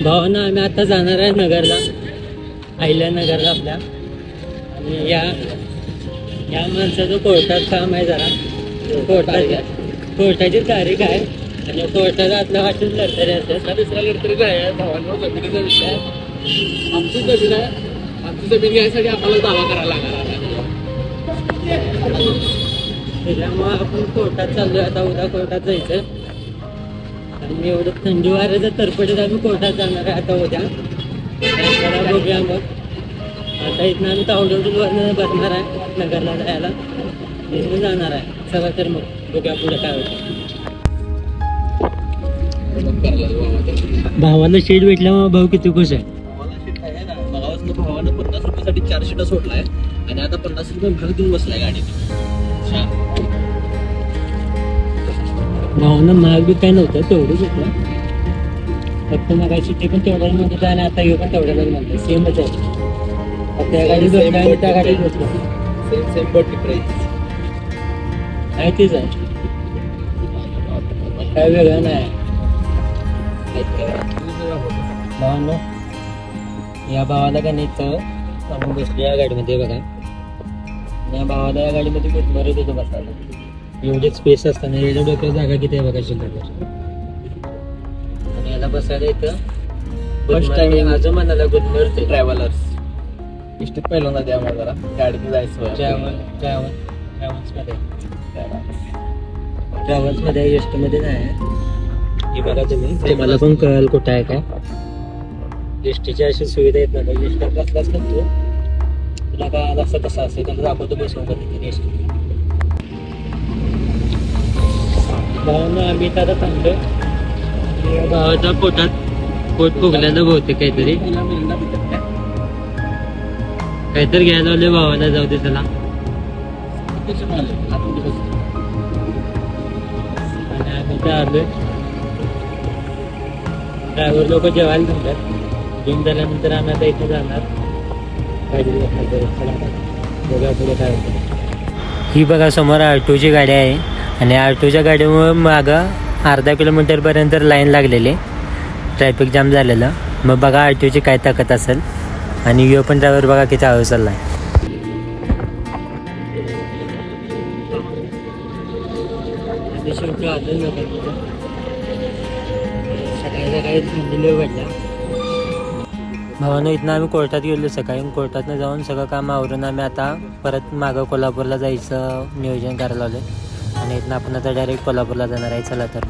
भावानं आम्ही आता जाणार आहे नगरला, अहिल्यानगरला आपल्या. आणि या माणसाचं कोर्टात काम आहे जरा. कोर्टाची तारीख आहे आणि कोर्टाचा आतल्या वाटून लढतरी असते. दुसरा लढतरी आहे भावांनो, जमिनीचा विषय आहे. आमची जमीन आहे, आमची जमीन घ्यायसाठी आम्हाला दावा करायला लागणार. त्याच्यामुळं आपण कोर्टात चाललोय आता. उद्या कोर्टात जायचं आणि एवढं थंडी वाऱ्याचं तरपटीत आम्ही कोर्टात जाणार आहे आता उद्या. जरा बघूया मग. आता इथनं आम्ही तावडवडून बसणार आहे नगरला जायला, इथून जाणार आहे. चला तर मग बघूया पुढे काय होतं. भावाला शेड भेटल्यामुळे भाऊ किती खुश आहे. भावानं 50 रुपयासाठी 4 शीटा सोडलाय आणि आता 50 रुपये भाग देऊन बसलाय गाडीत. भावानं महाग बी काय नव्हतं, तेवढंच होतं. फक्त मगाशी ते पण तेवढ्याला म्हणत होतं आणि आता हे पण तेवढ्यालाच म्हणतं. सेमच आहे. त्या गाडीत बसलं आणि त्या गाडीत बसलं सेम बट डिफरन्स आहे. तेच आहे, काय वेगळं नाही. भावांनो, या भावाला का नाही तर आपण बसलो या गाडीमध्ये बघा. या भावाला या गाडीमध्ये गुदमरत होतो बसायला. एवढी स्पेस असताना एवढ्या डोक्यात जागा किती आहे बघा शिल्लक. आणि याला बसायला इथं फर्स्ट टाइम आज म्हणाला गुदमरते. ट्रॅव्हलर्स इष्टीत पहिल्यांदा द्या मला जरा गाडीत जायचं. ट्रॅव्हल्स मध्ये एसटी मध्ये नाही. हे बघा तुम्ही, तुम्हाला पण कळेल कुठं आहे काय. एसटीची अशी सुविधा येत नाही. एसटी बसलाच ना तू, तुला काय असं कसं असेल त्याला दाखवतो बसवून तिथे एसटी. भावानं आम्ही आता थांबलो. भावाच्या पोट फुगल्यानं बहुतेक काहीतरी घ्यायला आले भावाला. जाऊ दे त्याला. आणि आम्ही तर आलोय. ड्रायव्हर लोक जेवायला थांबतात. जेवून झाल्यानंतर आम्ही आता इथे जाणार गाडी बघा पुढे काय होतं. ही बघा समोर ऑटोची गाडी आहे आणि ऑटोच्या गाडीमुळे मागं अर्धा किलोमीटरपर्यंत लाईन लागलेली, ट्रॅफिक जाम झालेलं. मग बघा ऑटोची काय ताकद असेल. आणि यो पण ड्रायव्हर बघा किती हळू चालला आहे. भावानं इथनं आम्ही कोर्टात गेलो सकाळी. कोर्टातनं जाऊन सगळं काम आवरून आम्ही आता परत मागं कोल्हापूरला जायचं नियोजन करायला लावलं. आणि इथनं आपण आता डायरेक्ट कोल्हापूरला जाणार आहे. चला तर